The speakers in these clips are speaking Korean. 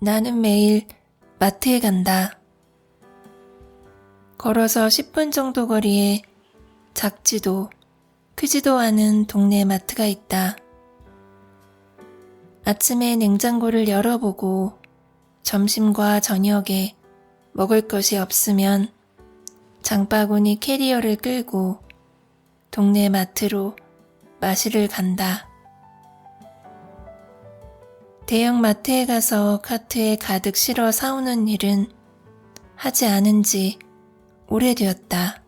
나는 매일 마트에 간다. 걸어서 10분 정도 거리에 작지도 크지도 않은 동네 마트가 있다. 아침에 냉장고를 열어보고 점심과 저녁에 먹을 것이 없으면 장바구니 캐리어를 끌고 동네 마트로 마시를 간다. 대형 마트에 가서 카트에 가득 실어 사오는 일은 하지 않은 지 오래되었다.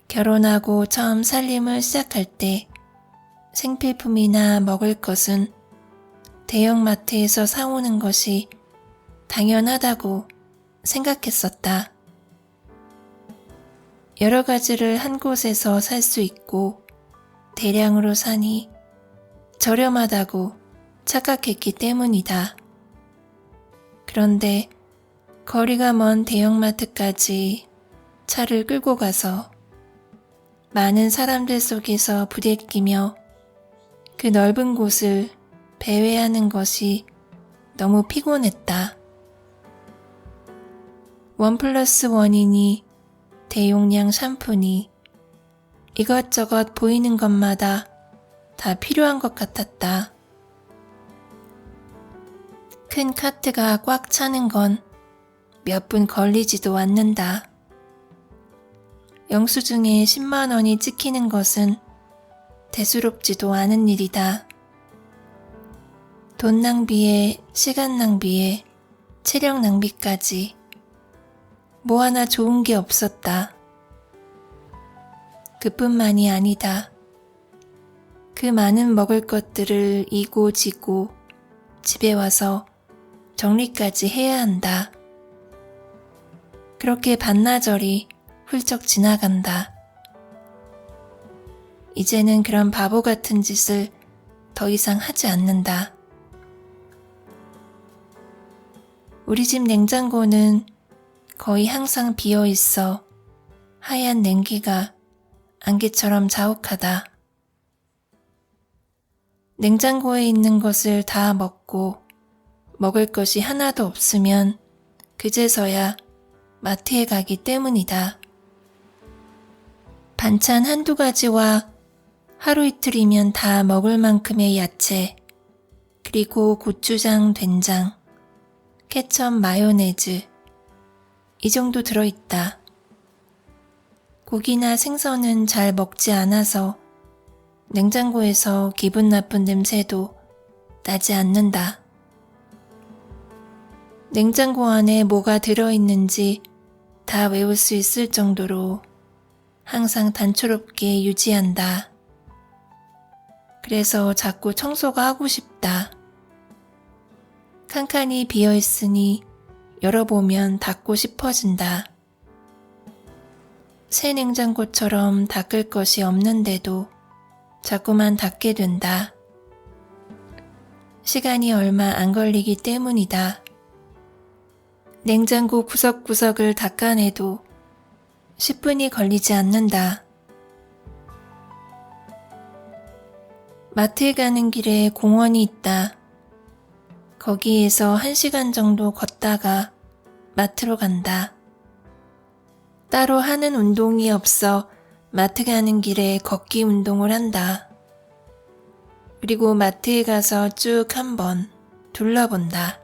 결혼하고 처음 살림을 시작할 때 생필품이나 먹을 것은 대형 마트에서 사오는 것이 당연하다고 생각했었다. 여러 가지를 한 곳에서 살 수 있고 대량으로 사니 저렴하다고 착각했기 때문이다. 그런데 거리가 먼 대형마트까지 차를 끌고 가서 많은 사람들 속에서 부대끼며 그 넓은 곳을 배회하는 것이 너무 피곤했다. 1+1이니 대용량 샴푸니 이것저것 보이는 것마다 다 필요한 것 같았다. 큰 카트가 꽉 차는 건 몇 분 걸리지도 않는다. 영수증에 10만 원이 찍히는 것은 대수롭지도 않은 일이다. 돈 낭비에 시간 낭비에 체력 낭비까지 뭐 하나 좋은 게 없었다. 그뿐만이 아니다. 그 많은 먹을 것들을 이고 지고 집에 와서 정리까지 해야 한다. 그렇게 반나절이 훌쩍 지나간다. 이제는 그런 바보 같은 짓을 더 이상 하지 않는다. 우리 집 냉장고는 거의 항상 비어 있어 하얀 냉기가 안개처럼 자욱하다. 냉장고에 있는 것을 다 먹고 먹을 것이 하나도 없으면 그제서야 마트에 가기 때문이다. 반찬 한두 가지와 하루 이틀이면 다 먹을 만큼의 야채, 그리고 고추장, 된장, 케첩, 마요네즈, 이 정도 들어있다. 고기나 생선은 잘 먹지 않아서 냉장고에서 기분 나쁜 냄새도 나지 않는다. 냉장고 안에 뭐가 들어있는지 다 외울 수 있을 정도로 항상 단초롭게 유지한다. 그래서 자꾸 청소가 하고 싶다. 칸칸이 비어있으니 열어보면 닫고 싶어진다. 새 냉장고처럼 닦을 것이 없는데도 자꾸만 닫게 된다. 시간이 얼마 안 걸리기 때문이다. 냉장고 구석구석을 닦아내도 10분이 걸리지 않는다. 마트에 가는 길에 공원이 있다. 거기에서 1시간 정도 걷다가 마트로 간다. 따로 하는 운동이 없어 마트 가는 길에 걷기 운동을 한다. 그리고 마트에 가서 쭉 한번 둘러본다.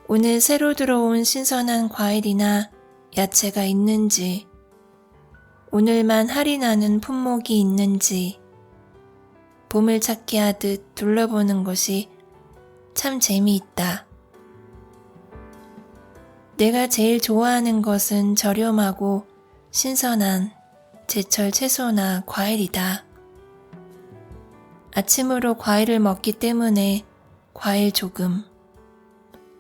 오늘 새로 들어온 신선한 과일이나 야채가 있는지, 오늘만 할인하는 품목이 있는지, 보물찾기 하듯 둘러보는 것이 참 재미있다. 내가 제일 좋아하는 것은 저렴하고 신선한 제철 채소나 과일이다. 아침으로 과일을 먹기 때문에 과일 조금,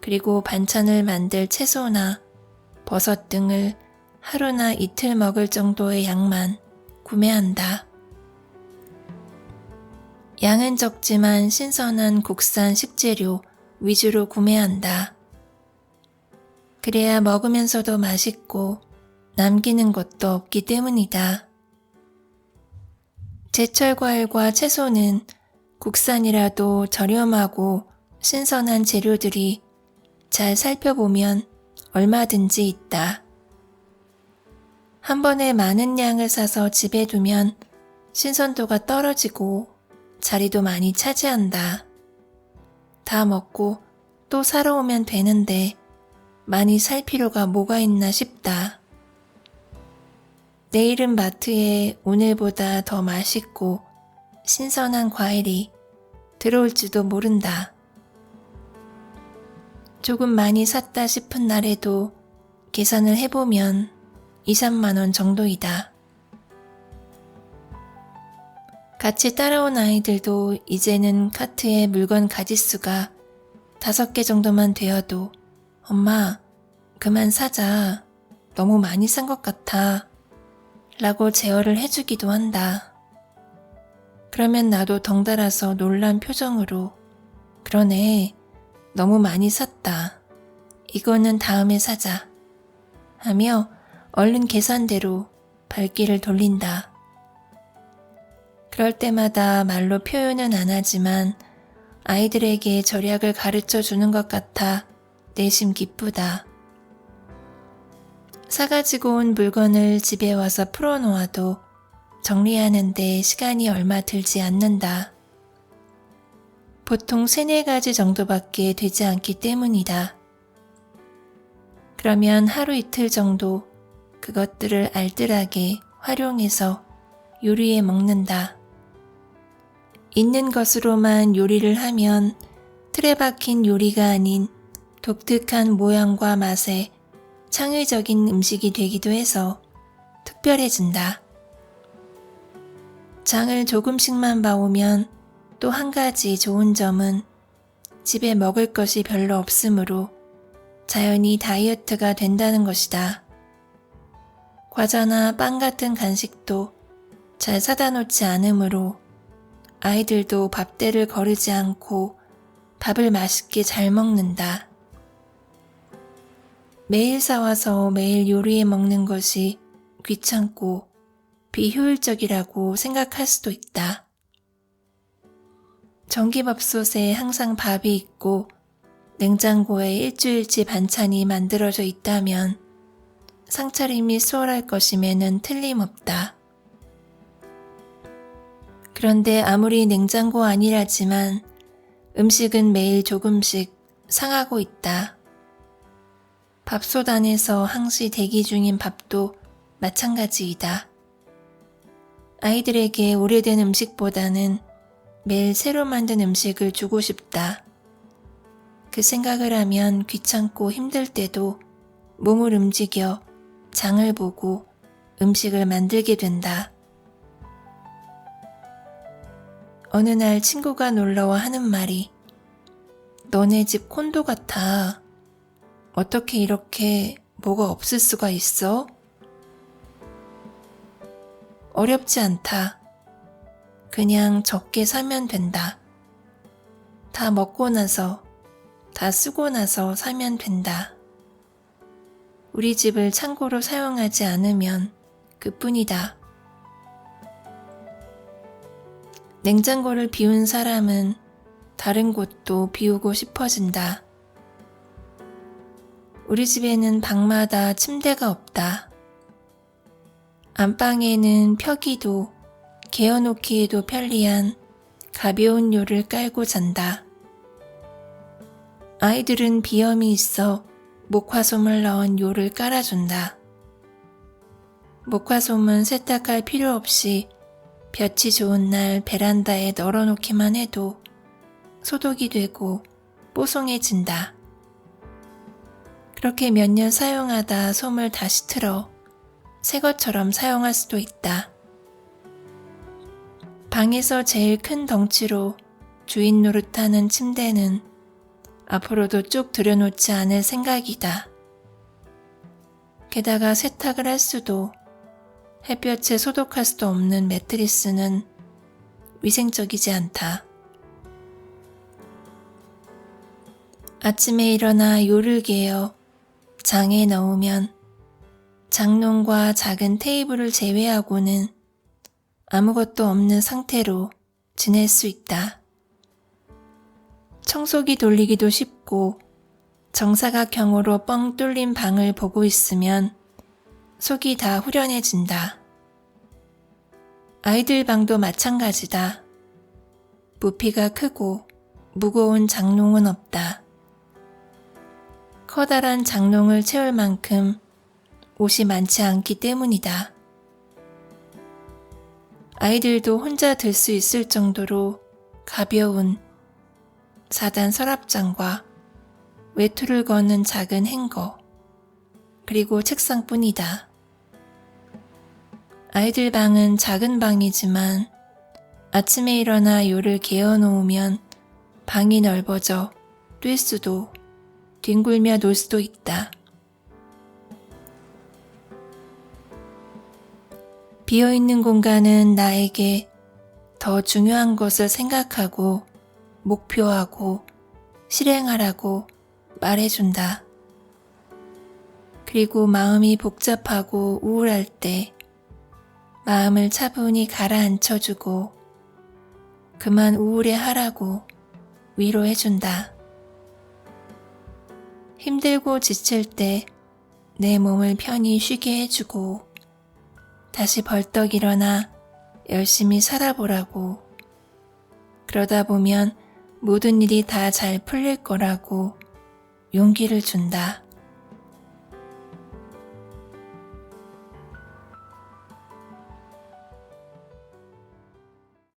그리고 반찬을 만들 채소나 버섯 등을 하루나 이틀 먹을 정도의 양만 구매한다. 양은 적지만 신선한 국산 식재료 위주로 구매한다. 그래야 먹으면서도 맛있고 남기는 것도 없기 때문이다. 제철 과일과 채소는 국산이라도 저렴하고 신선한 재료들이 잘 살펴보면 얼마든지 있다. 한 번에 많은 양을 사서 집에 두면 신선도가 떨어지고 자리도 많이 차지한다. 다 먹고 또 사러 오면 되는데 많이 살 필요가 뭐가 있나 싶다. 내일은 마트에 오늘보다 더 맛있고 신선한 과일이 들어올지도 모른다. 조금 많이 샀다 싶은 날에도 계산을 해보면 2, 3만 원 정도이다. 같이 따라온 아이들도 이제는 카트에 물건 가짓수가 5개 정도만 되어도 엄마, 그만 사자. 너무 많이 산 것 같아. 라고 제어를 해주기도 한다. 그러면 나도 덩달아서 놀란 표정으로 그러네, 너무 많이 샀다. 이거는 다음에 사자. 하며 얼른 계산대로 발길을 돌린다. 그럴 때마다 말로 표현은 안 하지만 아이들에게 절약을 가르쳐 주는 것 같아 내심 기쁘다. 사가지고 온 물건을 집에 와서 풀어놓아도 정리하는데 시간이 얼마 들지 않는다. 보통 3-4가지 정도밖에 되지 않기 때문이다. 그러면 하루 이틀 정도 그것들을 알뜰하게 활용해서 요리해 먹는다. 있는 것으로만 요리를 하면 틀에 박힌 요리가 아닌 독특한 모양과 맛에 창의적인 음식이 되기도 해서 특별해진다. 장을 조금씩만 봐오면 또 한 가지 좋은 점은 집에 먹을 것이 별로 없으므로 자연히 다이어트가 된다는 것이다. 과자나 빵 같은 간식도 잘 사다 놓지 않으므로 아이들도 밥대를 거르지 않고 밥을 맛있게 잘 먹는다. 매일 사와서 매일 요리해 먹는 것이 귀찮고 비효율적이라고 생각할 수도 있다. 전기밥솥에 항상 밥이 있고 냉장고에 일주일치 반찬이 만들어져 있다면 상차림이 수월할 것임에는 틀림없다. 그런데 아무리 냉장고 아니라지만 음식은 매일 조금씩 상하고 있다. 밥솥 안에서 항시 대기 중인 밥도 마찬가지이다. 아이들에게 오래된 음식보다는 매일 새로 만든 음식을 주고 싶다. 그 생각을 하면 귀찮고 힘들 때도 몸을 움직여 장을 보고 음식을 만들게 된다. 어느 날 친구가 놀러와 하는 말이 너네 집 콘도 같아. 어떻게 이렇게 뭐가 없을 수가 있어? 어렵지 않다. 그냥 적게 사면 된다. 다 먹고 나서, 다 쓰고 나서 사면 된다. 우리 집을 창고로 사용하지 않으면 그뿐이다. 냉장고를 비운 사람은 다른 곳도 비우고 싶어진다. 우리 집에는 방마다 침대가 없다. 안방에는 펴기도 개어놓기에도 편리한 가벼운 요를 깔고 잔다. 아이들은 비염이 있어 목화솜을 넣은 요를 깔아준다. 목화솜은 세탁할 필요 없이 볕이 좋은 날 베란다에 널어놓기만 해도 소독이 되고 뽀송해진다. 그렇게 몇 년 사용하다 솜을 다시 틀어 새 것처럼 사용할 수도 있다. 방에서 제일 큰 덩치로 주인 노릇하는 침대는 앞으로도 쭉 들여놓지 않을 생각이다. 게다가 세탁을 할 수도 햇볕에 소독할 수도 없는 매트리스는 위생적이지 않다. 아침에 일어나 요를 개어 장에 넣으면 장롱과 작은 테이블을 제외하고는 아무것도 없는 상태로 지낼 수 있다. 청소기 돌리기도 쉽고 정사각형으로 뻥 뚫린 방을 보고 있으면 속이 다 후련해진다. 아이들 방도 마찬가지다. 부피가 크고 무거운 장롱은 없다. 커다란 장롱을 채울 만큼 옷이 많지 않기 때문이다. 아이들도 혼자 들 수 있을 정도로 가벼운 4단 서랍장과 외투를 거는 작은 행거, 그리고 책상뿐이다. 아이들 방은 작은 방이지만 아침에 일어나 요를 개어놓으면 방이 넓어져 뛸 수도 뒹굴며 놀 수도 있다. 비어있는 공간은 나에게 더 중요한 것을 생각하고 목표하고 실행하라고 말해준다. 그리고 마음이 복잡하고 우울할 때 마음을 차분히 가라앉혀주고 그만 우울해하라고 위로해준다. 힘들고 지칠 때 내 몸을 편히 쉬게 해주고 다시 벌떡 일어나 열심히 살아보라고, 그러다 보면 모든 일이 다 잘 풀릴 거라고 용기를 준다.